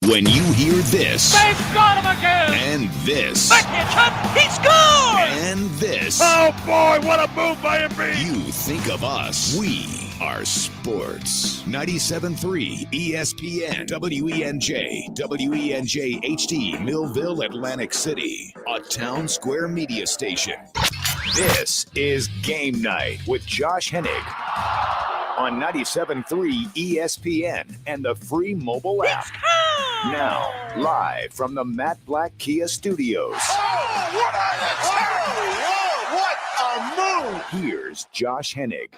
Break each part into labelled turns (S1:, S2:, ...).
S1: When you hear this,
S2: they've got him again!
S1: And this,
S2: he scored!
S1: And this,
S2: oh boy, what a move by Embiid!
S1: You think of us. We are sports. 97.3 ESPN, WENJ, WENJ HD, Millville, Atlantic City, a Town Square media station. This is Game Night with Josh Hennig on 97.3 ESPN and the free mobile app. Now, live from the Matt Black Kia Studios.
S3: What a move!
S1: Here's Josh Hennig.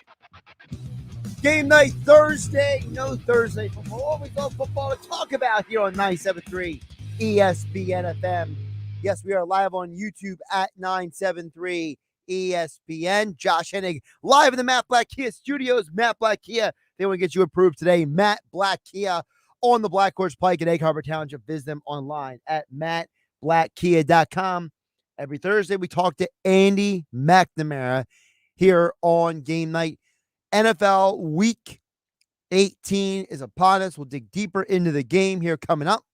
S4: Game Night Thursday. No Thursday football. Always love football to talk about here on 97.3 ESPN FM. Yes, we are live on YouTube at 973 ESPN. Josh Hennig live in the Matt Black Kia Studios. Matt Black Kia. They want to get you approved today. Matt Black Kia on the Black Horse Pike in Egg Harbor Township. Visit them online at mattblackkia.com. Every Thursday, we talk to Andy McNamara here on Game Night. NFL Week 18 is upon us. We'll dig deeper into the game here coming up.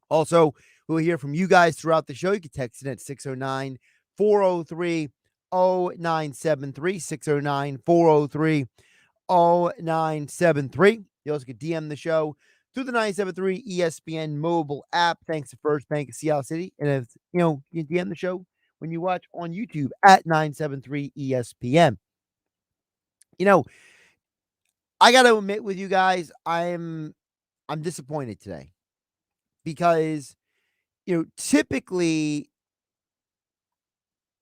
S4: Also, we'll hear from you guys throughout the show. You can text in at 609-403-0973, 609-403-0973. You also can DM the show through the 97.3 ESPN mobile app. Thanks to First Bank of Seattle City. And if you DM the show when you watch on YouTube at 973 ESPN. I got to admit with you guys, I'm disappointed today because, typically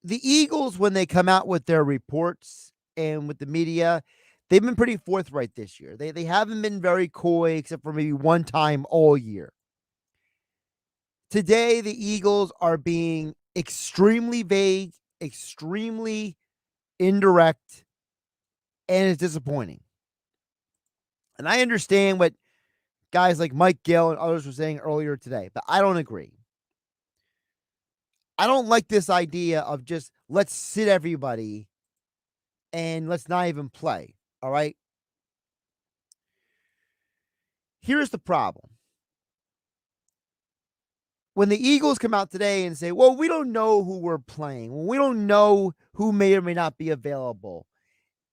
S4: the Eagles, when they come out with their reports and with the media, they've been pretty forthright this year. They haven't been very coy except for maybe one time all year. Today, the Eagles are being extremely vague, extremely indirect, and it's disappointing. And I understand what guys like Mike Gill and others were saying earlier today, but I don't agree. I don't like this idea of just let's sit everybody and let's not even play. All right. Here's the problem. When the Eagles come out today and say, well, we don't know who we're playing. We don't know who may or may not be available.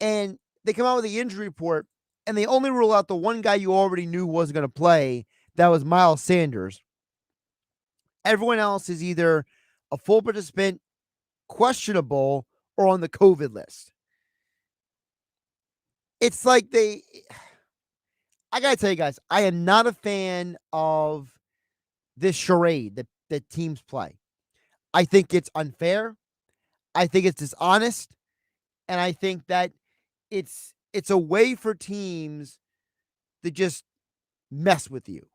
S4: And they come out with the injury report and they only rule out the one guy you already knew wasn't going to play. That was Miles Sanders. Everyone else is either a full participant, questionable, or on the COVID list. It's like I got to tell you guys, I am not a fan of this charade that teams play. I think it's unfair. I think it's dishonest. And I think that it's a way for teams to just mess with you.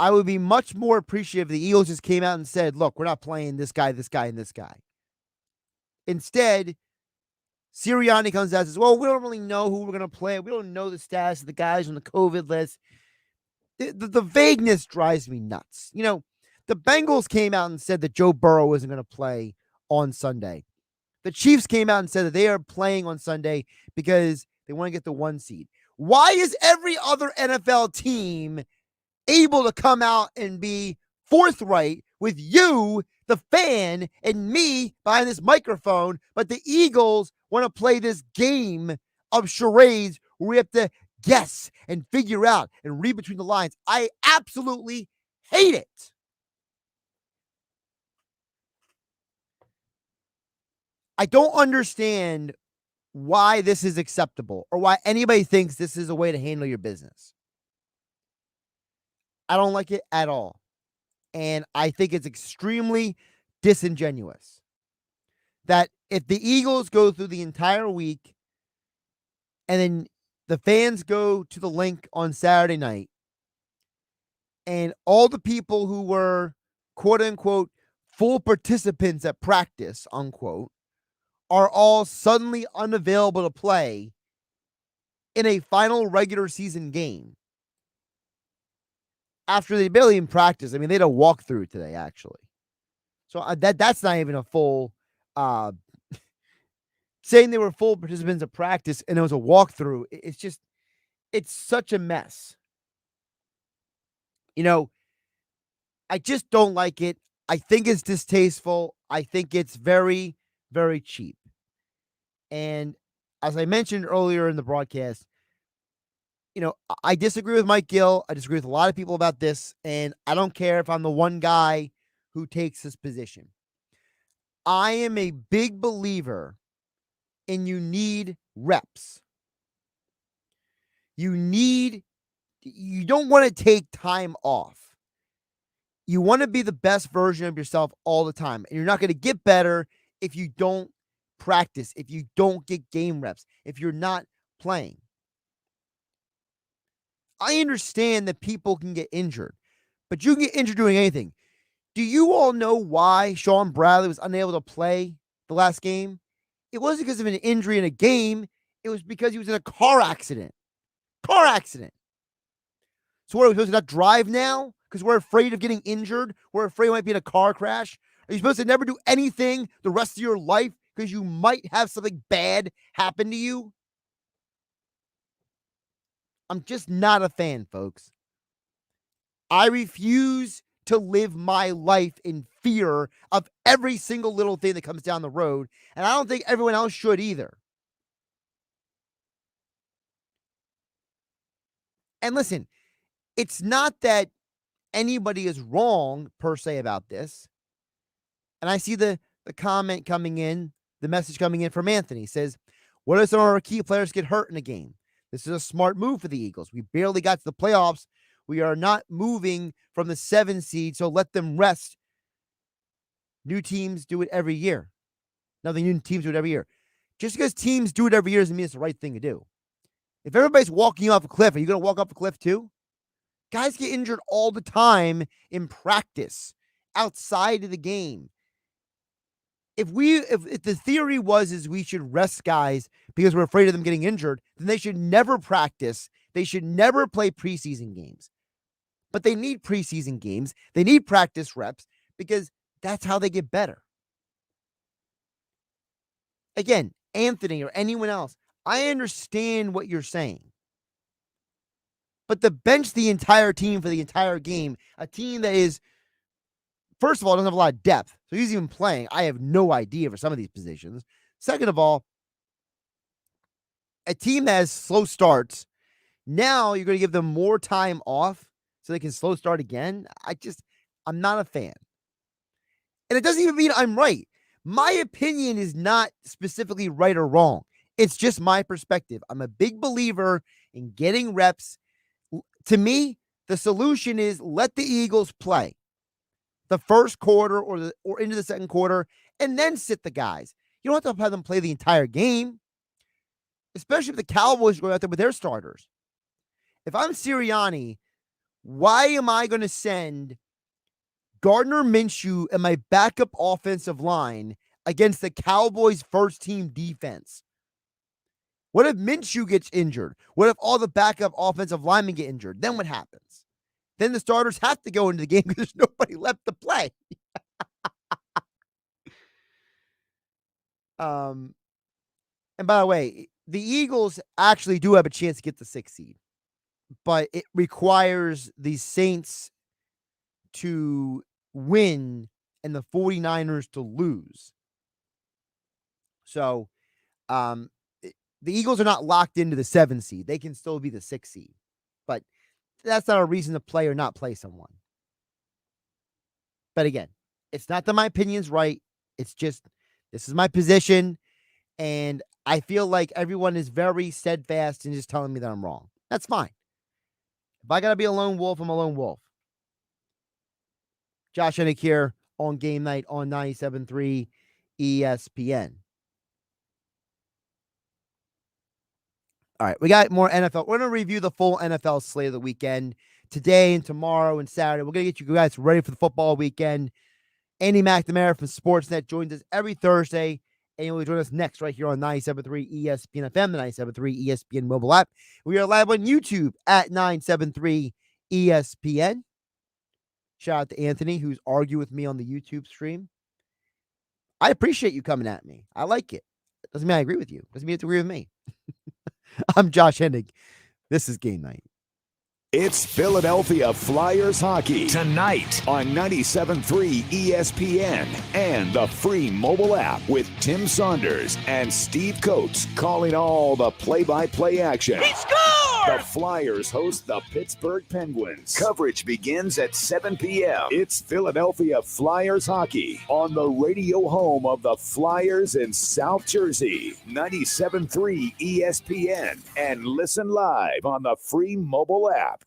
S4: I would be much more appreciative if the Eagles just came out and said, look, we're not playing this guy, this guy, and this guy. Instead, Sirianni comes out and says, well, we don't really know who we're going to play. We don't know the status of the guys on the COVID list. The vagueness drives me nuts. The Bengals came out and said that Joe Burrow wasn't going to play on Sunday. The Chiefs came out and said that they are playing on Sunday because they want to get the 1 seed. Why is every other NFL team able to come out and be forthright with you, the fan, and me behind this microphone, but the Eagles want to play this game of charades where we have to guess and figure out and read between the lines? I absolutely hate it. I don't understand why this is acceptable or why anybody thinks this is a way to handle your business. I don't like it at all. And I think it's extremely disingenuous that if the Eagles go through the entire week and then the fans go to the link on Saturday night and all the people who were quote unquote full participants at practice, unquote, are all suddenly unavailable to play in a final regular season game after they barely in practice. I mean, they had a walkthrough today, actually. So that's not even a full saying they were full participants of practice and it was a walkthrough. It's such a mess. I just don't like it. I think it's distasteful. I think it's very, very cheap. And as I mentioned earlier in the broadcast, I disagree with Mike Gill. I disagree with a lot of people about this. And I don't care if I'm the one guy who takes this position. I am a big believer in you need reps. You don't want to take time off. You want to be the best version of yourself all the time. And you're not going to get better if you don't practice, if you don't get game reps, if you're not playing. I understand that people can get injured, but you can get injured doing anything. Do you all know why Sean Bradley was unable to play the last game? It wasn't because of an injury in a game. It was because he was in a car accident. Car accident. So what, are we supposed to not drive now because we're afraid of getting injured? We're afraid we might be in a car crash? Are you supposed to never do anything the rest of your life because you might have something bad happen to you? I'm just not a fan, folks. I refuse to live my life in fear of every single little thing that comes down the road, and I don't think everyone else should either. And listen, it's not that anybody is wrong per se about this. And I see the comment coming in, the message coming in from Anthony. It says, what if some of our key players get hurt in a game? This is a smart move for the Eagles. We barely got to the playoffs. We are not moving from the 7 seed, so let them rest. New teams do it every year. Nothing new teams do it every year. Just because teams do it every year doesn't mean it's the right thing to do. If everybody's walking off a cliff, are you going to walk off a cliff too? Guys get injured all the time in practice, outside of the game. If the theory is we should rest guys because we're afraid of them getting injured, then they should never practice. They should never play preseason games. But they need preseason games. They need practice reps because that's how they get better. Again, Anthony or anyone else, I understand what you're saying. But to bench the entire team for the entire game, a team that is, first of all, doesn't have a lot of depth. So he's even playing. I have no idea for some of these positions. Second of all, a team that has slow starts, now you're going to give them more time off so they can slow start again. I'm not a fan. And it doesn't even mean I'm right. My opinion is not specifically right or wrong. It's just my perspective. I'm a big believer in getting reps. To me, the solution is let the Eagles play the first quarter or into the second quarter and then sit the guys. You don't have to have them play the entire game, especially if the Cowboys are going out there with their starters. If I'm Sirianni, why am I going to send Gardner Minshew and my backup offensive line against the Cowboys' first team defense? What if Minshew gets injured? What if all the backup offensive linemen get injured? Then what happens? Then the starters have to go into the game because there's nobody left to play. And by the way, the Eagles actually do have a chance to get the 6th seed, but it requires the Saints to win and the 49ers to lose. So, the Eagles are not locked into the 7 seed. They can still be the 6 seed, but that's not a reason to play or not play someone. But again, it's not that my opinion's right. It's just, this is my position. And I feel like everyone is very steadfast in just telling me that I'm wrong. That's fine. If I got to be a lone wolf, I'm a lone wolf. Josh Hennig here on Game Night on 97.3 ESPN. All right, we got more NFL. We're going to review the full NFL slate of the weekend today and tomorrow and Saturday. We're going to get you guys ready for the football weekend. Andy McNamara from Sportsnet joins us every Thursday, and he will join us next right here on 97.3 ESPN FM, the 97.3 ESPN mobile app. We are live on YouTube at 973 ESPN. Shout out to Anthony, who's arguing with me on the YouTube stream. I appreciate you coming at me. I like it. Doesn't mean I agree with you. Doesn't mean you have to agree with me. I'm Josh Hennig. This is Game Night.
S1: It's Philadelphia Flyers hockey tonight on 97.3 ESPN and the free mobile app with Tim Saunders and Steve Coates calling all the play-by-play action.
S2: He scored!
S1: The Flyers host the Pittsburgh Penguins. Coverage begins at 7 p.m. It's Philadelphia Flyers hockey on the radio home of the Flyers in South Jersey. 97.3 ESPN and listen live on the free mobile app.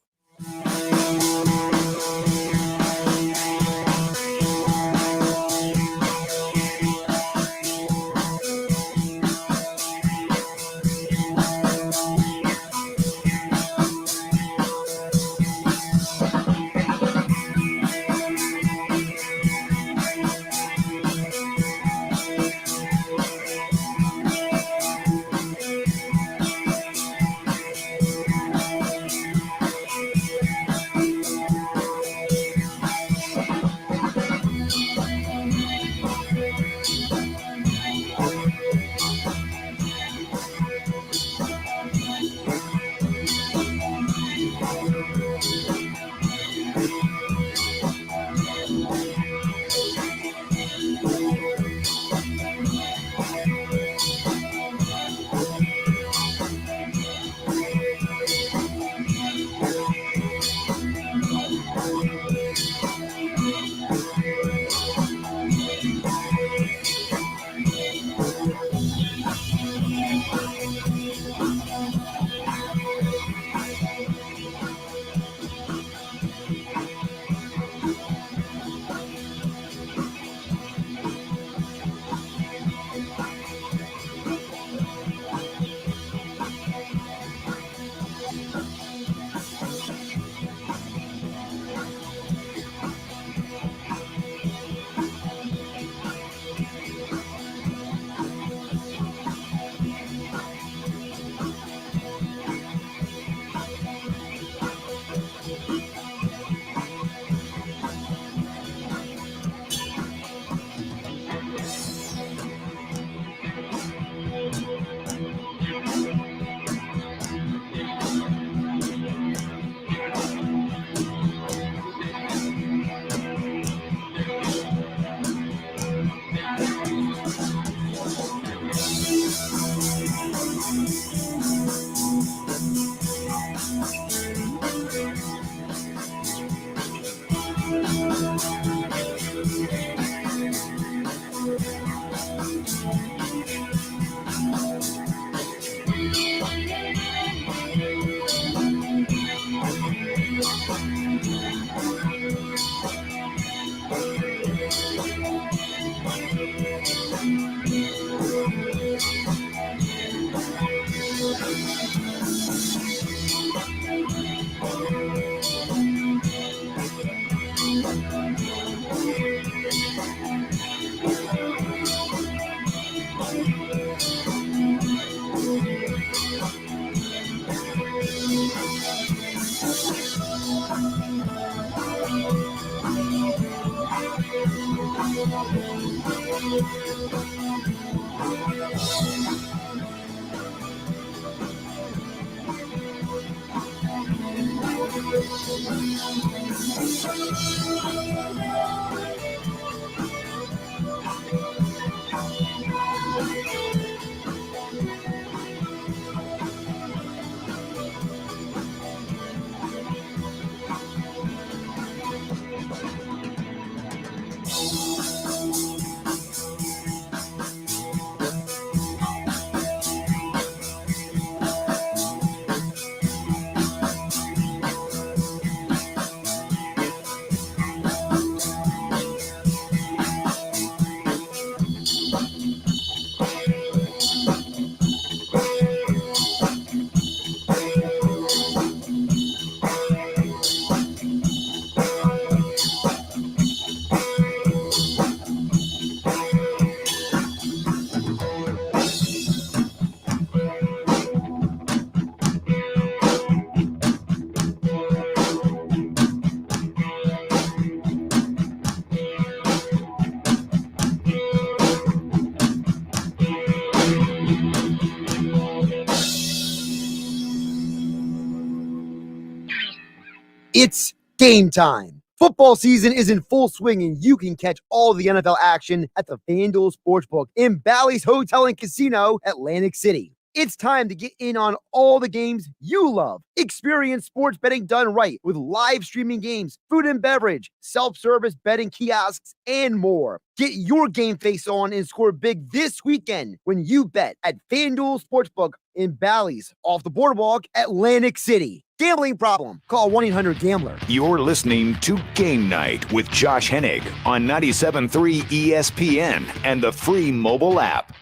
S4: It's game time. Football season is in full swing, and you can catch all the NFL action at the FanDuel Sportsbook in Bally's Hotel and Casino, Atlantic City. It's time to get in on all the games you love. Experience sports betting done right with live streaming games, food and beverage, self-service betting kiosks, and more. Get your game face on and score big this weekend when you bet at FanDuel Sportsbook in Bally's off the boardwalk, Atlantic City. Gambling problem? Call 1-800-GAMBLER.
S1: You're listening to Game Night with Josh Hennig on 97.3 ESPN and the free mobile app.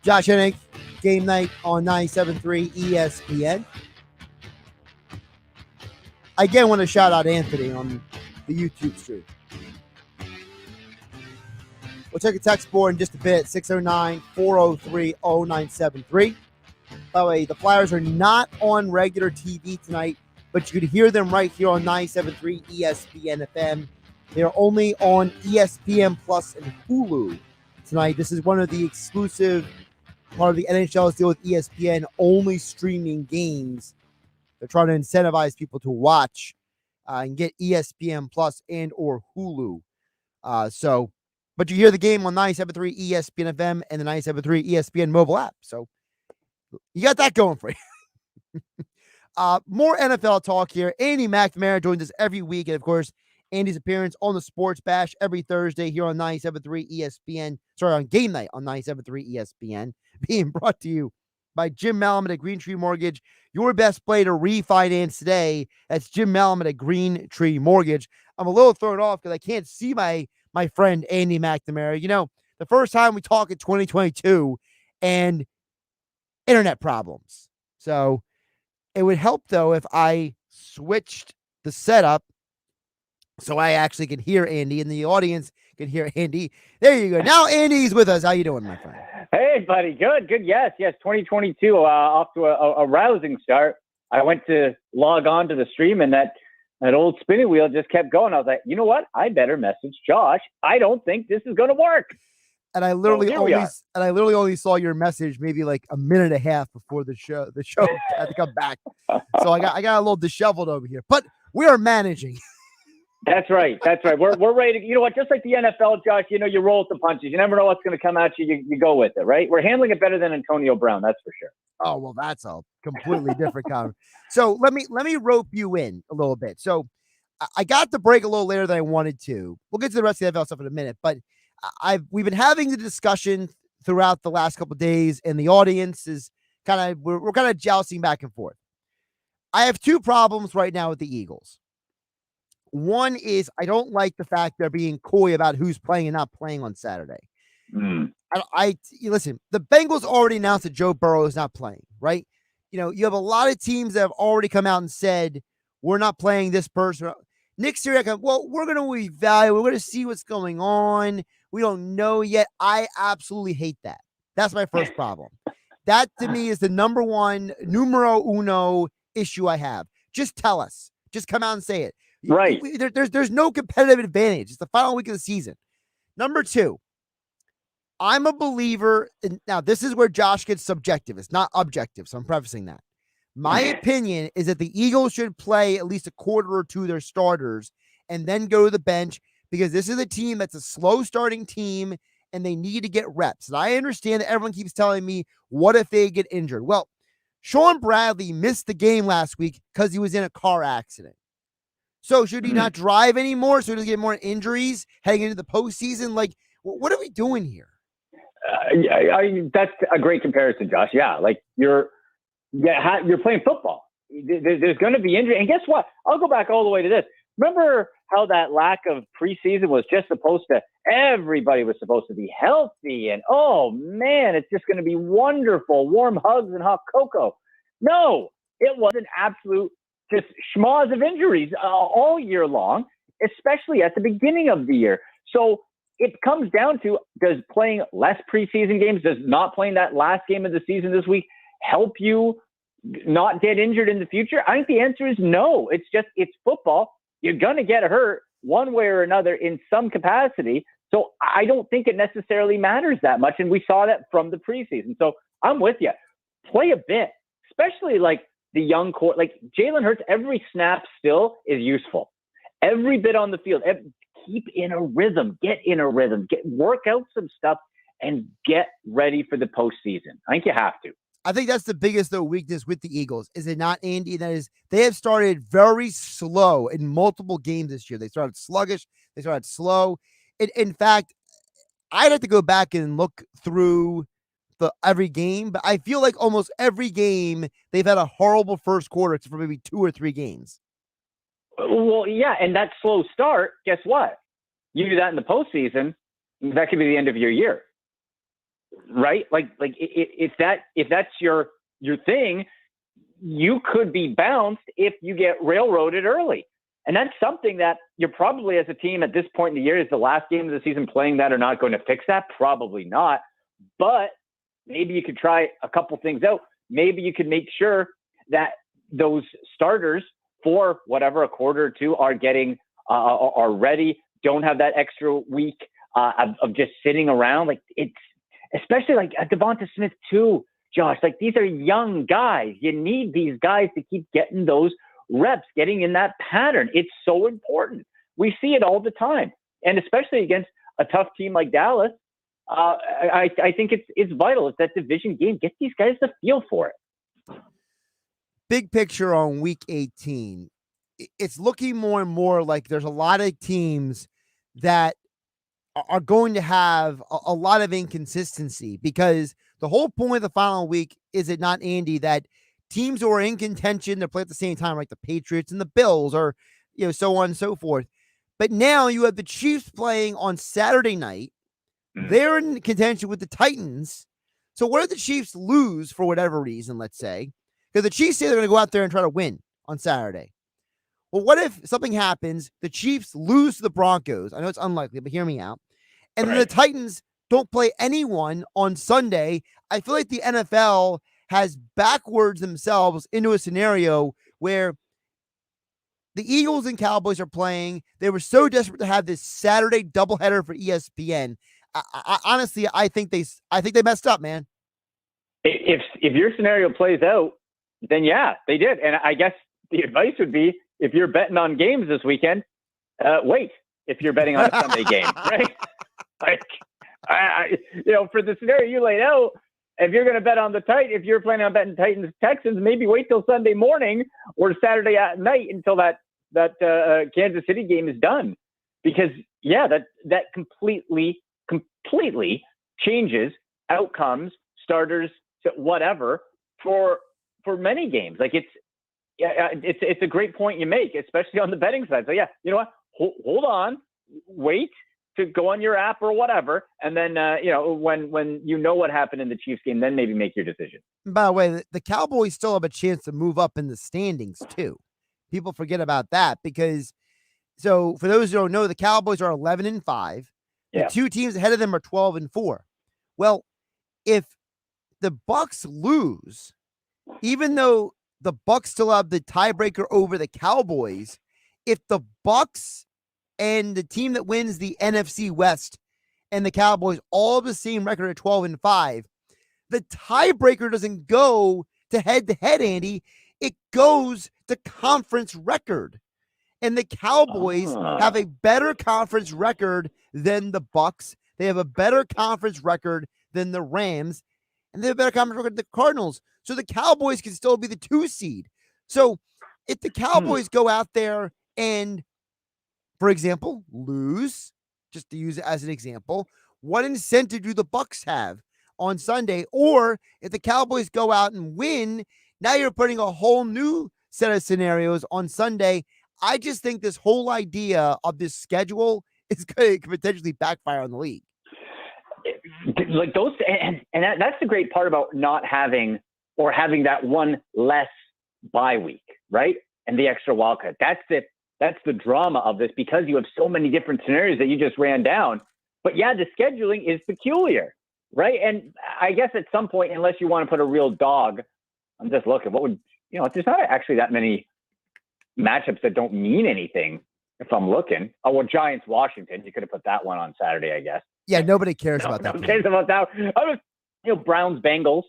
S4: Josh Hennig, Game Night on 97.3 ESPN. I again want to shout out Anthony on the YouTube stream. We'll check a text board in just a bit, 609-403-0973. By the way, the Flyers are not on regular TV tonight, but you could hear them right here on 97.3 ESPN FM. They're only on ESPN Plus and Hulu tonight. This is one of the exclusive part of the NHL's deal with ESPN, only streaming games. They're trying to incentivize people to watch and get ESPN Plus and or Hulu. But you hear the game on 97.3 ESPN FM and the 97.3 ESPN mobile app. So you got that going for you. More NFL talk here. Andy McNamara joins us every week. And, of course, Andy's appearance on the Sports Bash every Thursday here on 97.3 ESPN. Sorry, on Game Night on 97.3 ESPN. Being brought to you by Jim Malamet at Green Tree Mortgage. Your best play to refinance today. That's Jim Malamet at Green Tree Mortgage. I'm a little thrown off because I can't see my friend Andy McNamara. You know, the first time we talked in 2022 and internet problems. So it would help, though, if I switched the setup so I actually could hear Andy and the audience could hear Andy. There you go. Now Andy's with us. How you doing, my friend?
S5: Hey, buddy. Good. Yes. 2022 off to a rousing start. I went to log on to the stream, and that old spinning wheel just kept going. I was like, you know what? I better message Josh. I don't think this is going to work.
S4: And I literally only saw your message maybe like a minute and a half before the show had to come back. So I got a little disheveled over here, but we are managing.
S5: That's right. We're ready to, you know what, just like the NFL, Josh, you know, you roll with the punches. You never know what's going to come at you. You go with it, right? We're handling it better than Antonio Brown. That's for sure.
S4: Oh, well, that's a completely different comment. So let me rope you in a little bit. So I got the break a little later than I wanted to. We'll get to the rest of the NFL stuff in a minute, but we've been having the discussion throughout the last couple of days, and the audience is we're kind of jousting back and forth. I have two problems right now with the Eagles. One is I don't like the fact they're being coy about who's playing and not playing on Saturday. Listen, the Bengals already announced that Joe Burrow is not playing, right? You know, you have a lot of teams that have already come out and said, we're not playing this person. Nick Sirianni, well, we're going to evaluate. We're going to see what's going on. We don't know yet. I absolutely hate that. That's my first problem. That, to me, is the numero uno issue I have. Just tell us. Just come out and say it.
S5: Right.
S4: There's no competitive advantage. It's the final week of the season. Number two, I'm a believer in, now this is where Josh gets subjective. It's not objective, so I'm prefacing that. My opinion is that the Eagles should play at least a quarter or two of their starters and then go to the bench, because this is a team that's a slow starting team and they need to get reps. And I understand that everyone keeps telling me, what if they get injured? Well, Sean Bradley missed the game last week because he was in a car accident. So should he not drive anymore? So he doesn't get more injuries heading into the postseason? Like, what are we doing here?
S5: That's a great comparison, Josh. Yeah, like you're playing football. There's going to be injury. And guess what? I'll go back all the way to this. Remember how that lack of preseason was just everybody was supposed to be healthy. And, oh, man, it's just going to be wonderful. Warm hugs and hot cocoa. No, it was an absolute just schmoz of injuries all year long, especially at the beginning of the year. So it comes down to, does playing less preseason games, does not playing that last game of the season this week help you not get injured in the future? I think the answer is no. It's football. You're going to get hurt one way or another in some capacity. So I don't think it necessarily matters that much. And we saw that from the preseason. So I'm with you. Play a bit, especially like the young core. Like Jalen Hurts, every snap still is useful. Every bit on the field. Keep in a rhythm. Get in a rhythm. Work out some stuff and get ready for the postseason. I think you have to.
S4: I think that's the biggest weakness with the Eagles, is it not, Andy? That is, they have started very slow in multiple games this year. They started sluggish. They started slow. In fact, I'd have to go back and look through every game, but I feel like almost every game they've had a horrible first quarter for maybe 2 or 3 games.
S5: Well, yeah, and that slow start, guess what? You do that in the postseason, that could be the end of your year. Right? Like if that's your thing, you could be bounced if you get railroaded early. And that's something that you're probably, as a team at this point in the year, is the last game of the season playing that or not going to fix that? Probably not. But maybe you could try a couple things out. Maybe you could make sure that those starters for whatever, a quarter or two, are getting are ready, don't have that extra week of just sitting around. Like, it's especially like Devonta Smith too, Josh. Like, these are young guys. You need these guys to keep getting those reps, getting in that pattern. It's so important. We see it all the time, and especially against a tough team like Dallas. I think it's vital. It's that division game. Get these guys the feel for it.
S4: Big picture on week 18, it's looking more and more like there's a lot of teams that are going to have a lot of inconsistency, because the whole point of the final week, is it not, Andy, that teams who are in contention, they're playing at the same time, like the Patriots and the Bills, or so on and so forth. But now you have the Chiefs playing on Saturday night. They're in contention with the Titans. So what if the Chiefs lose for whatever reason, let's say? Because the Chiefs say they're going to go out there and try to win on Saturday. Well, what if something happens, the Chiefs lose to the Broncos? I know it's unlikely, but hear me out. And then the Titans don't play anyone on Sunday. I feel like the NFL has backwards themselves into a scenario where the Eagles and Cowboys are playing. They were so desperate to have this Saturday doubleheader for ESPN. I honestly, I think they messed up, man.
S5: If your scenario plays out, then yeah, they did. And I guess the advice would be, if you're betting on games this weekend, wait. If you're betting on a Sunday game, right? Like, for the scenario you laid out, if you're going to bet on the if you're planning on betting Titans Texans, maybe wait till Sunday morning or Saturday at night until that Kansas City game is done, because that completely changes outcomes, starters, whatever for many games. Like, it's a great point you make, especially on the betting side. So yeah, you know what? Hold on, wait to go on your app or whatever, and then when you know what happened in the Chiefs game, then maybe make your decision.
S4: By the way, the Cowboys still have a chance to move up in the standings too. People forget about that, because so for those who don't know, the Cowboys are 11-5. The two teams ahead of them are 12-4. Well, if the Bucs lose, even though the Bucs still have the tiebreaker over the Cowboys, if the Bucs and the team that wins the NFC West and the Cowboys all have the same record at 12-5, the tiebreaker doesn't go to head-to-head, Andy. It goes to conference record. And the Cowboys have a better conference record than the Bucs. They have a better conference record than the Rams, and they have a better conference record than the Cardinals. So the Cowboys can still be the 2 seed. So if the Cowboys go out there and, for example, lose, just to use it as an example, what incentive do the Bucs have on Sunday? Or if the Cowboys go out and win, now you're putting a whole new set of scenarios on Sunday. I just think this whole idea of this schedule is going to potentially backfire on the league.
S5: Like those, and that's the great part about not having, or having that one less bye week, right? And the extra wildcard. That's the drama of this, because you have so many different scenarios that you just ran down. But yeah, the scheduling is peculiar, right? And I guess at some point, unless you want to put a real dog, I'm just looking, there's not actually that many matchups that don't mean anything if I'm looking. Oh, well, Giants, Washington, you could have put that one on Saturday, I guess.
S4: Yeah, nobody cares about that.
S5: Nobody cares about that. Browns, Bengals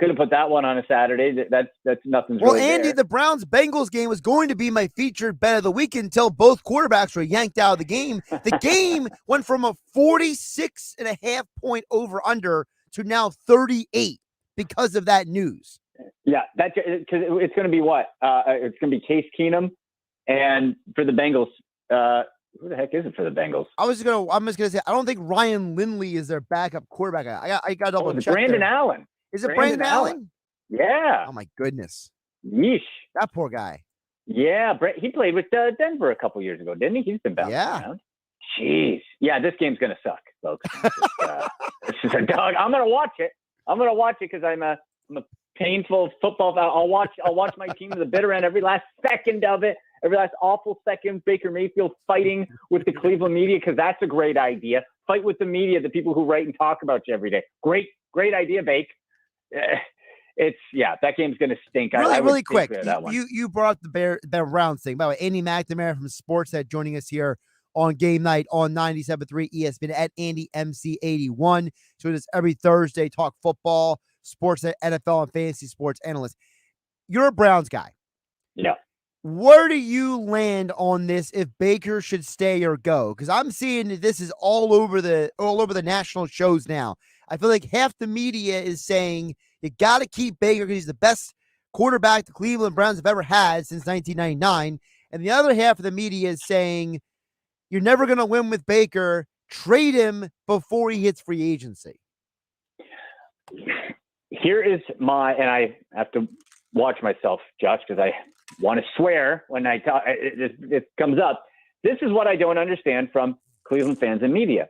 S5: Could have put that one on a Saturday. That's nothing's
S4: Well,
S5: really
S4: Andy,
S5: there.
S4: the Browns-Bengals game was going to be my featured bet of the week until both quarterbacks were yanked out of the game. The game went from a 46.5 point over-under to now 38 because of that news.
S5: Yeah, because it's going to be what? It's going to be Case Keenum, and for the Bengals, who the heck is it for the Bengals?
S4: I'm just gonna say I don't think Ryan Lindley is their backup quarterback. I got double check.
S5: Brandon
S4: there.
S5: Allen.
S4: Is it Brandon Allen?
S5: Yeah.
S4: Oh my goodness.
S5: Yeesh.
S4: That poor guy.
S5: Yeah, he played with Denver a couple years ago, didn't he? He's been bouncing around. Jeez. Yeah, this game's gonna suck, folks. This is a dog. I'm gonna watch it. Because I'm a painful football fan. I'll watch my team to the bitter end, every last second of it, every last awful second. Baker Mayfield fighting with the Cleveland media, because that's a great idea. Fight with the media, the people who write and talk about you every day. Great idea, Bake. That game's going to stink.
S4: Really quick.
S5: That one.
S4: You brought up the Browns thing. By the way, Andy McNamara from Sportsnet joining us here on Game Night on 97.3 ESPN at Andy MC81. So it's every Thursday, talk football, Sportsnet, NFL, and fantasy sports analyst. You're a Browns guy.
S5: Yeah.
S4: Where do you land on this if Baker should stay or go? Because I'm seeing that this is all over the national shows now. I feel like half the media is saying you got to keep Baker because he's the best quarterback the Cleveland Browns have ever had since 1999. And the other half of the media is saying you're never going to win with Baker. Trade him before he hits free agency.
S5: Here is and I have to watch myself, Josh, because I want to swear when I talk. It comes up. This is what I don't understand from Cleveland fans and media.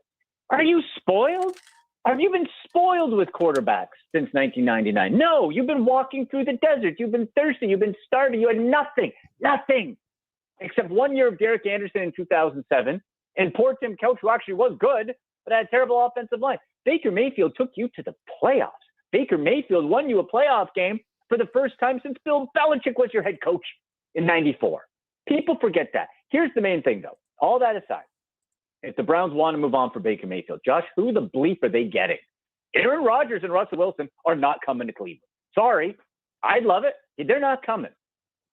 S5: Are you spoiled? Have you been spoiled with quarterbacks since 1999? No, you've been walking through the desert. You've been thirsty. You've been starving. You had nothing, except 1 year of Derek Anderson in 2007 and poor Tim Couch, who actually was good, but had a terrible offensive line. Baker Mayfield took you to the playoffs. Baker Mayfield won you a playoff game for the first time since Bill Belichick was your head coach in 94. People forget that. Here's the main thing, though. All that aside, if the Browns want to move on for Baker Mayfield, Josh, who the bleep are they getting? Aaron Rodgers and Russell Wilson are not coming to Cleveland. Sorry. I'd love it. They're not coming.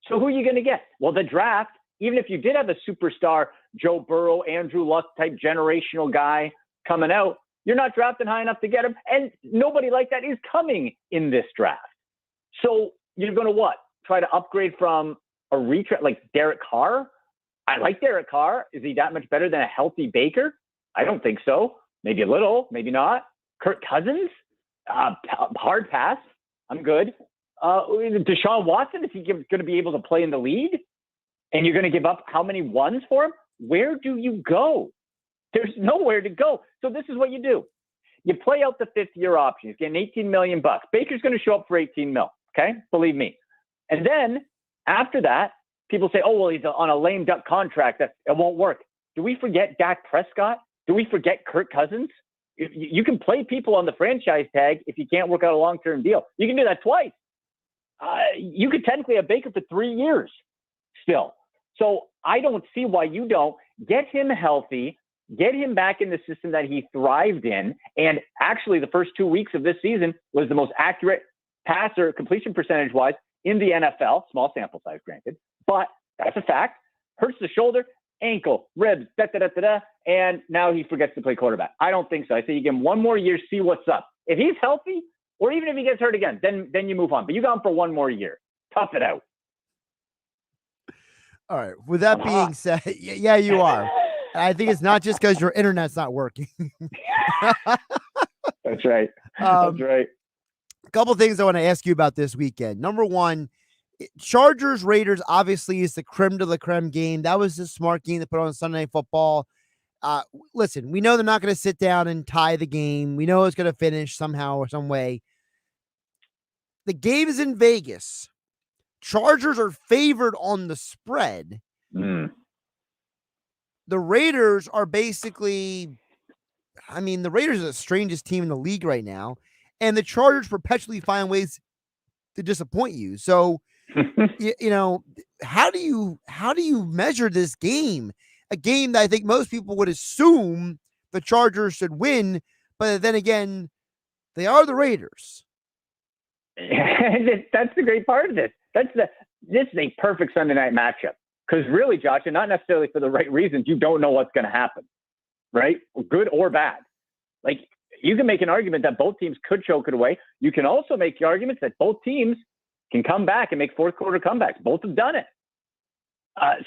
S5: So who are you going to get? Well, the draft, even if you did have a superstar, Joe Burrow, Andrew Luck type generational guy coming out, you're not drafting high enough to get him. And nobody like that is coming in this draft. So you're going to what? Try to upgrade from a retread like Derek Carr? I like Derek Carr. Is he that much better than a healthy Baker? I don't think so. Maybe a little, maybe not. Kirk Cousins? Hard pass. I'm good. Deshaun Watson, is he going to be able to play in the league? And you're going to give up how many ones for him? Where do you go? There's nowhere to go. So this is what you do. You play out the fifth-year option. He's getting $18 million. Baker's going to show up for $18 million. Okay? Believe me. And then after that, people say, oh, well, he's on a lame duck contract. That it won't work. Do we forget Dak Prescott? Do we forget Kirk Cousins? You can play people on the franchise tag if you can't work out a long-term deal. You can do that twice. You could technically have Baker for 3 years still. So I don't see why you don't get him healthy, get him back in the system that he thrived in. And actually, the first 2 weeks of this season was the most accurate passer completion percentage-wise in the NFL. Small sample size, granted. But that's a fact. Hurts the shoulder, ankle, ribs, and now he forgets to play quarterback. I don't think so. I say you give him 1 more year, see what's up. If he's healthy, or even if he gets hurt again, then you move on. But you got him for 1 more year. Tough it out.
S4: All right. With that being said, yeah, you are. I think it's not just because your internet's not working.
S5: That's right. That's right.
S4: A couple things I want to ask you about this weekend. Number one, Chargers Raiders obviously is the creme de la creme game. That was the smart game to put on Sunday Night Football. Listen, we know they're not going to sit down and tie the game. We know it's going to finish somehow or some way. The game is in Vegas. Chargers are favored on the spread. The Raiders are basically, the Raiders are the strangest team in the league right now, and the Chargers perpetually find ways to disappoint you. So, how do you measure this game? A game that I think most people would assume the Chargers should win, but then again, they are the Raiders.
S5: That's the great part of this. This is a perfect Sunday night matchup. Because really, Josh, and not necessarily for the right reasons, you don't know what's going to happen, right? Good or bad. Like, you can make an argument that both teams could choke it away. You can also make the arguments that both teams can come back and make fourth quarter comebacks. Both have done it.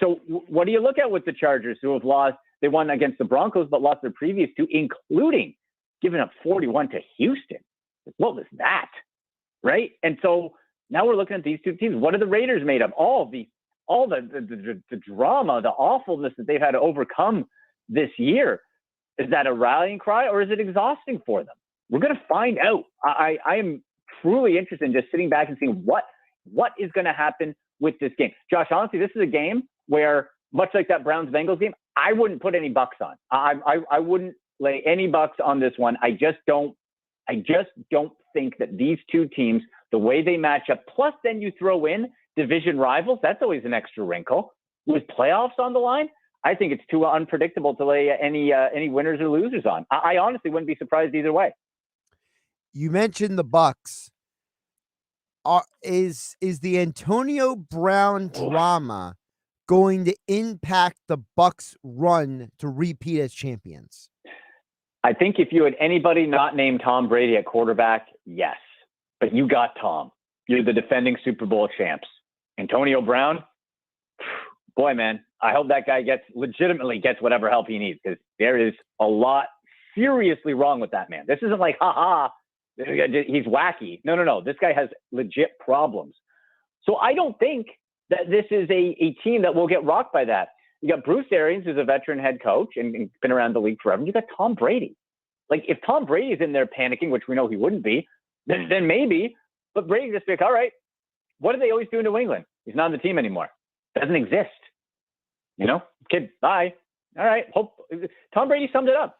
S5: So what do you look at with the Chargers, who have lost? They won against the Broncos, but lost their previous two, including giving up 41 to Houston. What was that? Right? And so now we're looking at these two teams. What are the Raiders made of? All the drama, the awfulness that they've had to overcome this year. Is that a rallying cry, or is it exhausting for them? We're going to find out. I am truly interested in just sitting back and seeing what is going to happen with this game. Josh, honestly, this is a game where, much like that Browns-Bengals game, I wouldn't put any bucks on. I wouldn't lay any bucks on this one. I just don't think that these two teams, the way they match up, plus then you throw in division rivals, that's always an extra wrinkle. With playoffs on the line, I think it's too unpredictable to lay any winners or losers on. I honestly wouldn't be surprised either way.
S4: You mentioned the Bucks. Is the Antonio Brown drama going to impact the Bucks' run to repeat as champions?
S5: I think if you had anybody not named Tom Brady at quarterback, yes. But you got Tom. You're the defending Super Bowl champs. Antonio Brown, boy, man, I hope that guy legitimately gets whatever help he needs, because there is a lot seriously wrong with that man. This isn't like, he's wacky. No. This guy has legit problems. So I don't think that this is a team that will get rocked by that. You got Bruce Arians, who's a veteran head coach and been around the league forever. You got Tom Brady. Like, if Tom Brady's in there panicking, which we know he wouldn't be, then maybe. But Brady just be like, all right, what do they always do in New England? He's not on the team anymore. Doesn't exist. Kid, bye. All right. Tom Brady summed it up.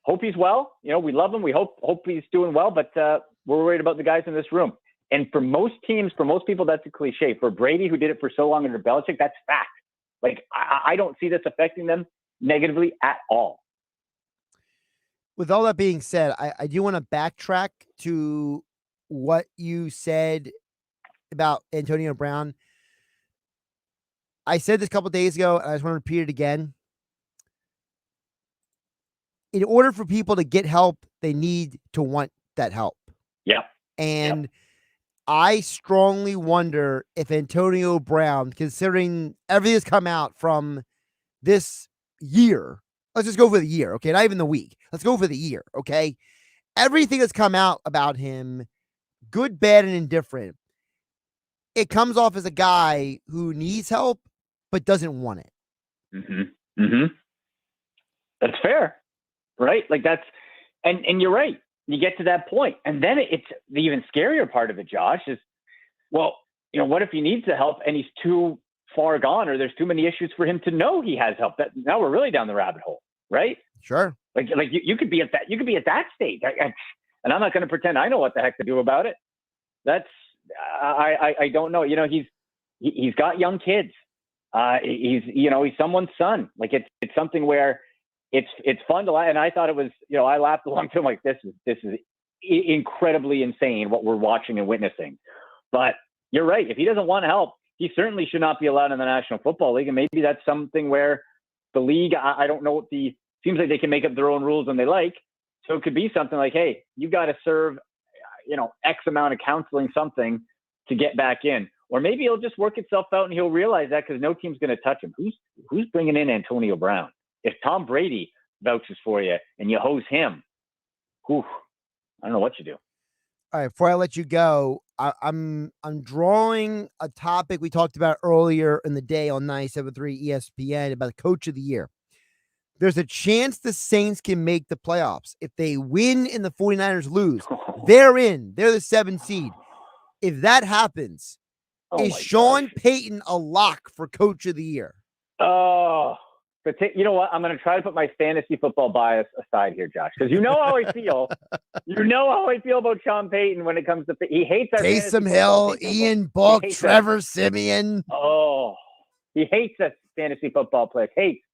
S5: Hope he's well. We love him. We hope he's doing well, but we're worried about the guys in this room. And for most teams, for most people, that's a cliche. For Brady, who did it for so long under Belichick, that's fact. Like, I don't see this affecting them negatively at all.
S4: With all that being said, I do want to backtrack to what you said about Antonio Brown. I said this a couple of days ago, and I just want to repeat it again. In order for people to get help, they need to want that help.
S5: Yeah.
S4: And I strongly wonder if Antonio Brown, considering everything that's come out from this year, let's just go for the year, okay? Not even the week. Let's go for the year, okay? Everything that's come out about him, good, bad, and indifferent, it comes off as a guy who needs help but doesn't want it.
S5: Mm-hmm. Mm-hmm. That's fair, right? Like, and you're right. You get to that point, and then it's the even scarier part of it, Josh, is, well, what if he needs the help and he's too far gone, or there's too many issues for him to know he has help? That now we're really down the rabbit hole, right?
S4: Sure.
S5: Like you could be at that stage, and I'm not going to pretend I know what the heck to do about it. That's I don't know. He's got young kids. He's someone's son. Like, it's something where it's fun to laugh. And I thought it was, I laughed along to him, like, this is incredibly insane what we're watching and witnessing. But you're right. If he doesn't want help, he certainly should not be allowed in the National Football League. And maybe that's something where the league, I don't know seems like they can make up their own rules when they like. So it could be something like, hey, you got to serve, X amount of counseling, something to get back in. Or maybe it'll just work itself out and he'll realize that, because no team's going to touch him. Who's bringing in Antonio Brown? If Tom Brady vouches for you and you hose him, I don't know what you do.
S4: All right, before I let you go, I'm drawing a topic we talked about earlier in the day on 97.3 ESPN about the Coach of the Year. There's a chance the Saints can make the playoffs. If they win and the 49ers lose, they're in. They're the 7th seed. If that happens, is Sean Payton a lock for Coach of the Year?
S5: Oh, but you know what? I'm going to try to put my fantasy football bias aside here, Josh, because you know how I feel. You know how I feel about Sean Payton when it comes to he hates our
S4: Taysom Hill, Ian Book, Trevor Siemian.
S5: Oh, he hates us fantasy football players. Hates.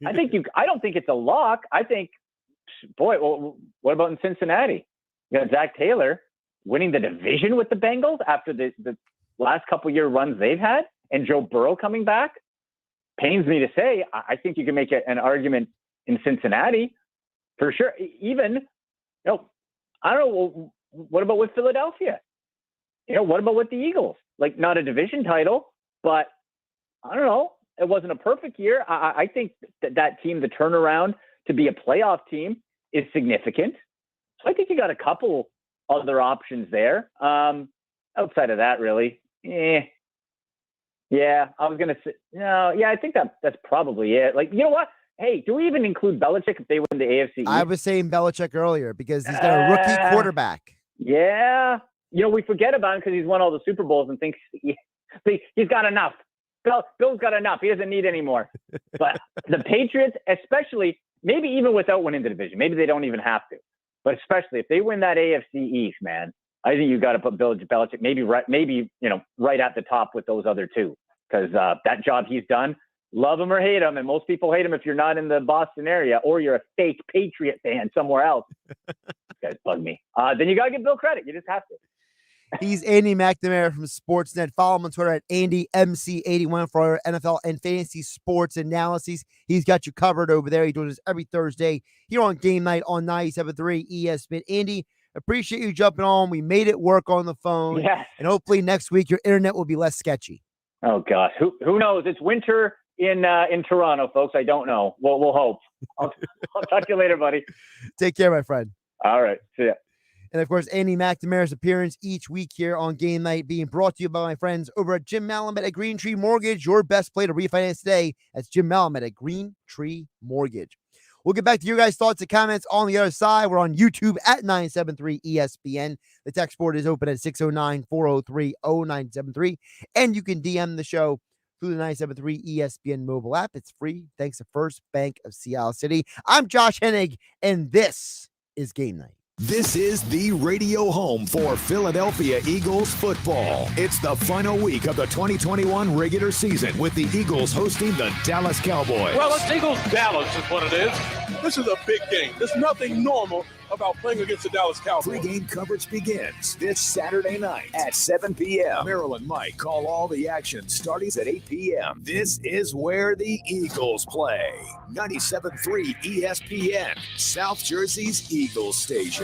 S5: I don't think it's a lock. I think, boy, well, what about in Cincinnati? You got Zach Taylor. winning the division with the Bengals after the last couple year runs they've had, and Joe Burrow coming back. Pains me to say, I think you can make an argument in Cincinnati for sure. Even, I don't know, what about with Philadelphia? What about with the Eagles? Like, not a division title, but I don't know. It wasn't a perfect year. I think that team, the turnaround to be a playoff team, is significant. So I think you got a couple other options there. Outside of that, really, yeah, I was gonna say no. Yeah, I think that's probably it. Like, you know what? Hey, do we even include Belichick if they win the AFC East?
S4: I was saying Belichick earlier because he's got a rookie quarterback.
S5: Yeah, we forget about him because he's won all the Super Bowls and thinks he's got enough. Bill's got enough. He doesn't need any more. But the Patriots, especially, maybe even without winning the division, maybe they don't even have to. But especially if they win that AFC East, man, I think you got to put Belichick maybe right at the top with those other two, because that job he's done, love him or hate him, and most people hate him if you're not in the Boston area or you're a fake Patriot fan somewhere else. These guys bug me. Then you got to give Bill credit. You just have to.
S4: He's Andy McNamara from Sportsnet. Follow him on Twitter at AndyMC81 for our NFL and fantasy sports analyses. He's got you covered over there. He does this every Thursday here on Game Night on 97.3 ESPN. Andy, appreciate you jumping on. We made it work on the phone.
S5: Yes.
S4: And hopefully next week your internet will be less sketchy.
S5: Oh, gosh. Who knows? It's winter in Toronto, folks. I don't know. We'll hope. I'll talk to you later, buddy.
S4: Take care, my friend.
S5: All right. See ya.
S4: And, of course, Andy McNamara's appearance each week here on Game Night being brought to you by my friends over at Jim Malamet at Green Tree Mortgage. Your best play to refinance today. That's Jim Malamet at Green Tree Mortgage. We'll get back to your guys' thoughts and comments on the other side. We're on YouTube at 973 ESPN. The text board is open at 609-403-0973. And you can DM the show through the 973 ESPN mobile app. It's free thanks to First Bank of Seattle City. I'm Josh Hennig, and this is Game Night.
S1: This is the radio home for Philadelphia Eagles football. It's the final week of the 2021 regular season with the Eagles hosting the Dallas Cowboys.
S2: Well, it's Eagles Dallas is what it is.
S3: This is a big game. There's nothing normal about playing against the Dallas Cowboys.
S1: Pre-game coverage begins this Saturday night at 7 p.m. Merrill and Mike call all the action starting at 8 p.m. This is where the Eagles play. 97.3 ESPN, South Jersey's Eagles station.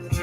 S1: Get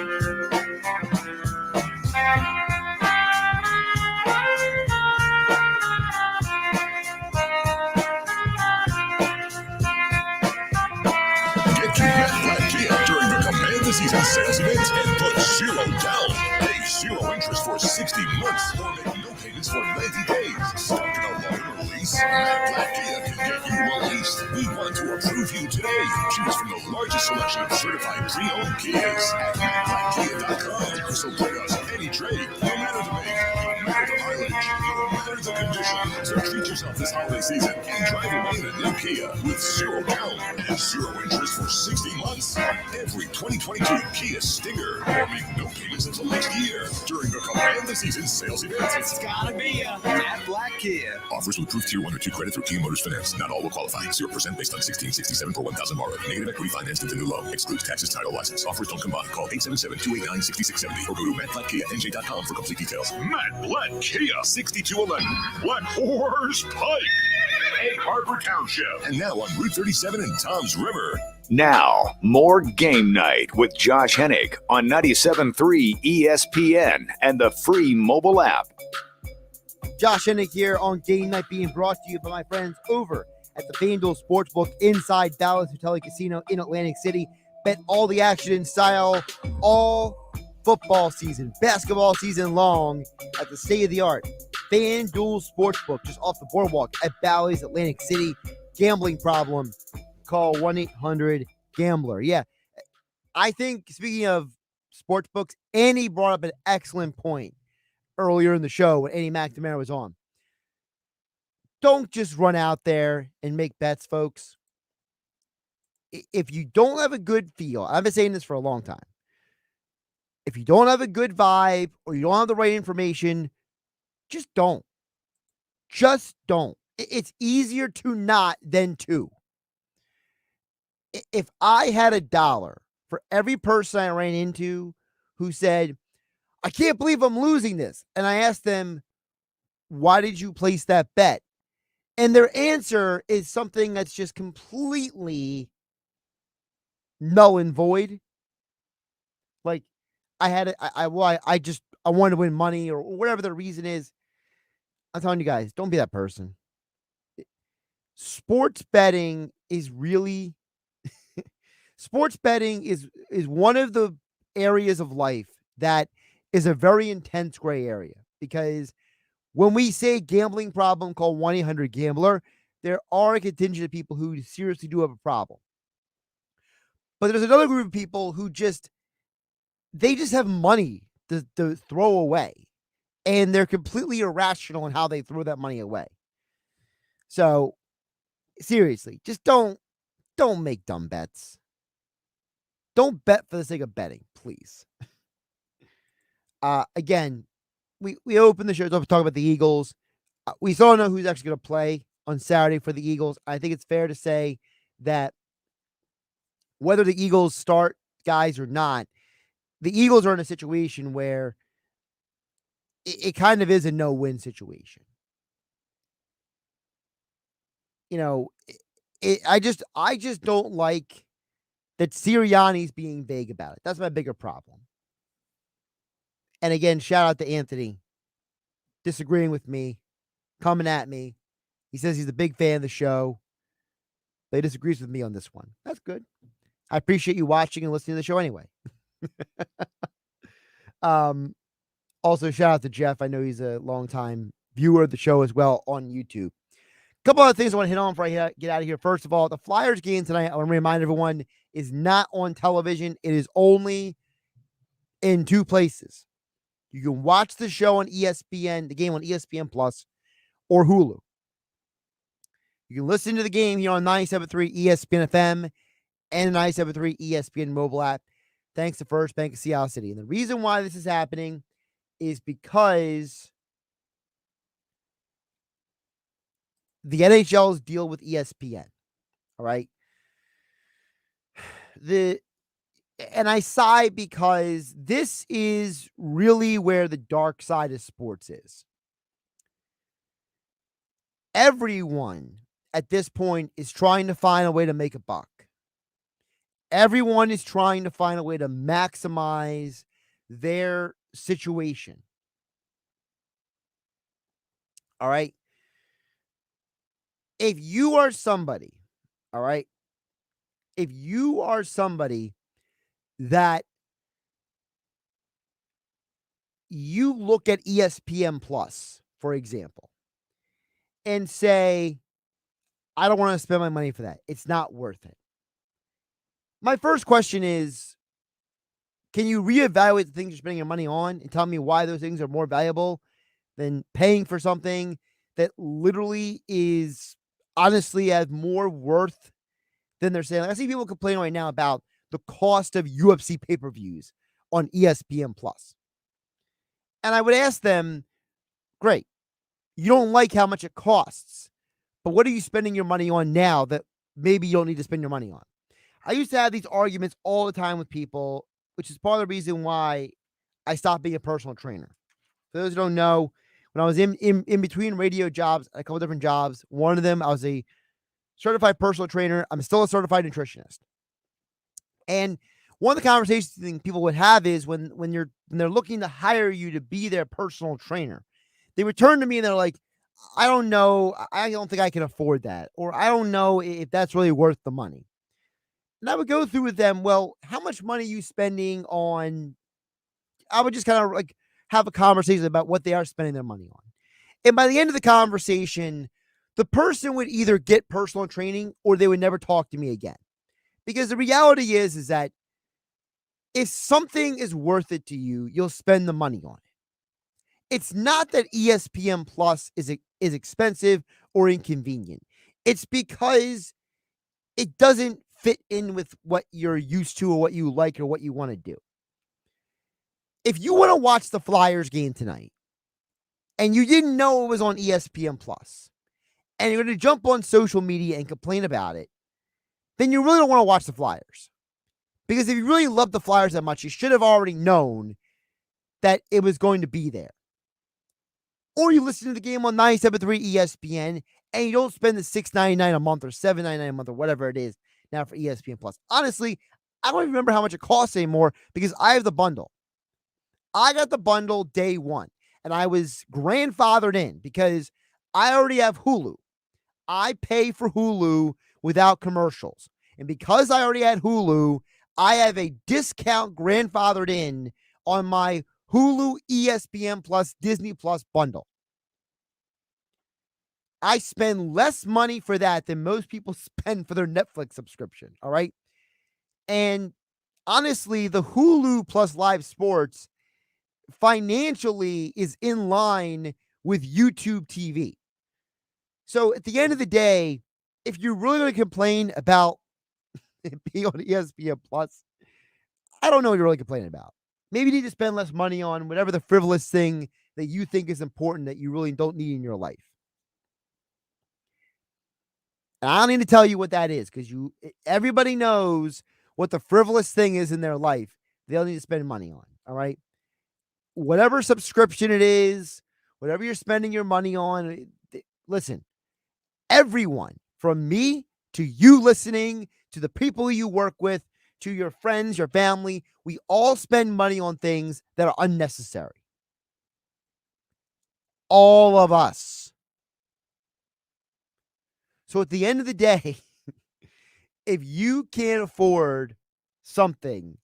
S1: Kia Black Kia during the Command the Season sales event and put zero down. Pay zero interest for 60 months or make no payments for 90 days. Stuck in a loan release? Black Kia can get you released. We want to approve you today. Choose from the largest selection of certified pre-owned Kias at MattBlackKia.com. So bring us any trade, no matter the make, no matter the mileage, no matter the condition. So treat yourself this holiday season and drive away in a new Kia with zero down and zero interest for 60 months on every 2022 Kia Stinger, or make no payments until next year during the Command the Season sales event.
S6: It's gotta be a Matt Black Kia.
S1: Offers with approved Tier 1 or 2 credit through Kia Motors Finance. Not all will qualify. 0% based on 1667 per 1,000 borrowed. Negative equity financed into new loan. Excludes taxes, title, license. Offers don't combine. Call 877-289-6670 or go to mattblackkia.nj.com for complete details.
S3: Matt Black Kia, 6211 Black Horse Pike, Egg Harbor Township.
S1: And now on Route 37 in Tom's River.
S7: Now, more Game Night with Josh Hennig on 97.3 ESPN and the free mobile app.
S4: Josh Hennig here on Game Night, being brought to you by my friends over at the FanDuel Sportsbook inside Dallas Hotel and Casino in Atlantic City. Bet all the action in style all football season, basketball season long at the state-of-the-art FanDuel Sportsbook just off the boardwalk at Bally's, Atlantic City. Gambling problem? Call 1-800-GAMBLER. Yeah, I think, speaking of sportsbooks, Annie brought up an excellent point earlier in the show when Annie McNamara was on. Don't just run out there and make bets, folks. If you don't have a good feel, I've been saying this for a long time. If you don't have a good vibe or you don't have the right information, just don't. Just don't. It's easier to not than to. If I had $1 for every person I ran into who said, I can't believe I'm losing this, and I asked them, why did you place that bet? And their answer is something that's just completely null and void. Like, I wanted to win money or whatever the reason is. I'm telling you guys, don't be that person. Sports betting is really sports betting is one of the areas of life that is a very intense gray area, because when we say gambling problem, call 1-800-GAMBLER, there are a contingent of people who seriously do have a problem. But there's another group of people who just have money to throw away, and they're completely irrational in how they throw that money away. So seriously, just don't make dumb bets. Don't bet for the sake of betting, please. Again, we opened the show to talk about the Eagles. We still don't know who's actually going to play on Saturday for the Eagles. I think it's fair to say that whether the Eagles start guys or not, the Eagles are in a situation where it kind of is a no-win situation. You know, I just don't like that Sirianni's being vague about it. That's my bigger problem. And again, shout out to Anthony disagreeing with me, coming at me. He says he's a big fan of the show, but he disagrees with me on this one. That's good. I appreciate you watching and listening to the show anyway. Also, shout out to Jeff. I know he's a longtime viewer of the show as well on YouTube. A couple other things I want to hit on before I get out of here. First of all, the Flyers game tonight, I want to remind everyone, is not on television. It is only in two places. You can watch the show on ESPN, the game on ESPN Plus or Hulu. You can listen to the game here on 97.3 ESPN FM and 97.3 ESPN mobile app, thanks to First Bank of Seattle City. And the reason why this is happening is because the NHL's deal with ESPN. All right. And I sigh because this is really where the dark side of sports is. Everyone at this point is trying to find a way to make a buck. Everyone is trying to find a way to maximize their situation. All right. If you are somebody, all right, if you are somebody that you look at ESPN Plus, for example, and say, I don't want to spend my money for that. It's not worth it. My first question is, can you reevaluate the things you're spending your money on and tell me why those things are more valuable than paying for something that literally is honestly has more worth than they're saying? Like, I see people complaining right now about the cost of UFC pay-per-views on ESPN Plus. And I would ask them, great, you don't like how much it costs, but what are you spending your money on now that maybe you don't need to spend your money on? I used to have these arguments all the time with people, which is part of the reason why I stopped being a personal trainer. For those who don't know, when I was in between radio jobs, a couple different jobs, one of them, I was a certified personal trainer. I'm still a certified nutritionist. And one of the conversations people would have is when they're looking to hire you to be their personal trainer, they would turn to me and they're like, I don't know. I don't think I can afford that. Or I don't know if that's really worth the money. And I would go through with them, well, how much money are you spending on? I would just kind of like have a conversation about what they are spending their money on. And by the end of the conversation, the person would either get personal training or they would never talk to me again. Because the reality is that if something is worth it to you, you'll spend the money on it. It's not that ESPN Plus is expensive or inconvenient. It's because it doesn't fit in with what you're used to or what you like or what you want to do. If you want to watch the Flyers game tonight and you didn't know it was on ESPN Plus and you're going to jump on social media and complain about it, then you really don't want to watch the Flyers. Because if you really love the Flyers that much, you should have already known that it was going to be there. Or you listen to the game on 97.3 ESPN and you don't spend the $6.99 a month or $7.99 a month or whatever it is now for ESPN Plus. Honestly, I don't even remember how much it costs anymore because I have the bundle. I got the bundle day one and I was grandfathered in because I already have Hulu. I pay for Hulu without commercials. And because I already had Hulu, I have a discount grandfathered in on my Hulu, ESPN Plus, Disney Plus bundle. I spend less money for that than most people spend for their Netflix subscription. All right. And honestly, the Hulu plus live sports financially is in line with YouTube TV. So at the end of the day, if you're really going to complain about it being on ESPN Plus, I don't know what you're really complaining about. Maybe you need to spend less money on whatever the frivolous thing that you think is important that you really don't need in your life. And I don't need to tell you what that is because everybody knows what the frivolous thing is in their life they'll need to spend money on. All right. Whatever subscription it is, whatever you're spending your money on, listen, everyone from me to you listening to the people you work with, to your friends, your family, we all spend money on things that are unnecessary. All of us. So at the end of the day, if you can't afford something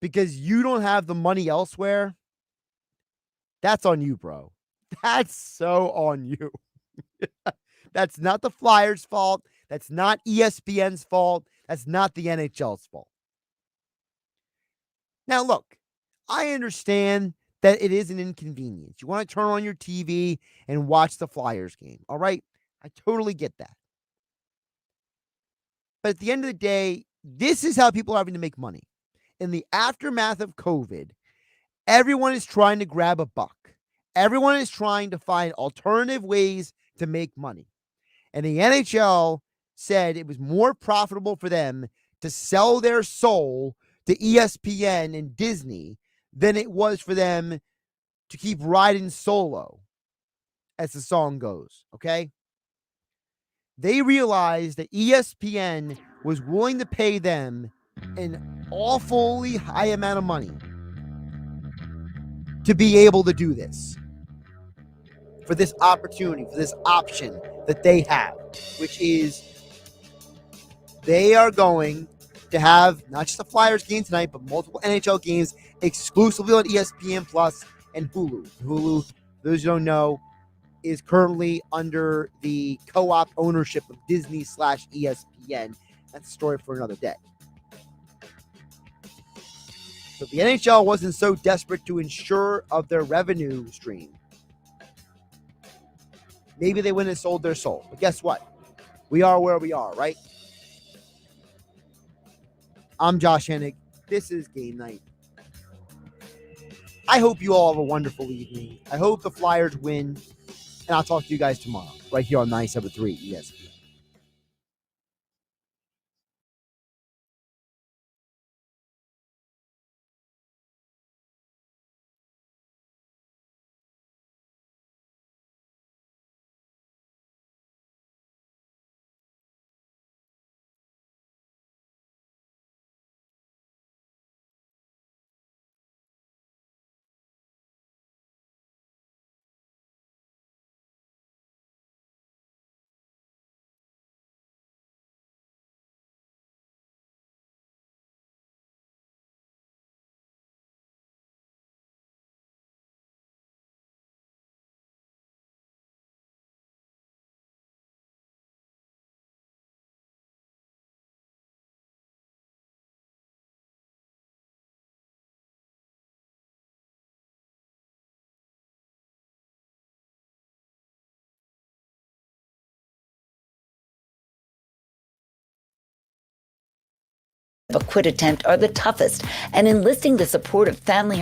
S4: because you don't have the money elsewhere, that's on you, bro. That's so on you. That's not the Flyers' fault. That's not ESPN's fault. That's not the NHL's fault. Now, look, I understand that it is an inconvenience. You want to turn on your TV and watch the Flyers game. All right. I totally get that. But at the end of the day, this is how people are having to make money. In the aftermath of COVID, everyone is trying to grab a buck. Everyone is trying to find alternative ways to make money. And the NHL said it was more profitable for them to sell their soul to ESPN and Disney than it was for them to keep riding solo, as the song goes, okay? They realized that ESPN was willing to pay them an awfully high amount of money to be able to do this. For this opportunity, for this option that they have, which is they are going to have not just a Flyers game tonight, but multiple NHL games exclusively on ESPN Plus and Hulu. Hulu, those who don't know, is currently under the co-op ownership of Disney/ESPN. That's a story for another day. So if the NHL wasn't so desperate to ensure of their revenue stream, maybe they wouldn't have sold their soul. But guess what? We are where we are, right? I'm Josh Hennig. This is Game Night. I hope you all have a wonderful evening. I hope the Flyers win. And I'll talk to you guys tomorrow, right here on 97.3 ESPN.
S8: A quit attempt are the toughest, and enlisting the support of family and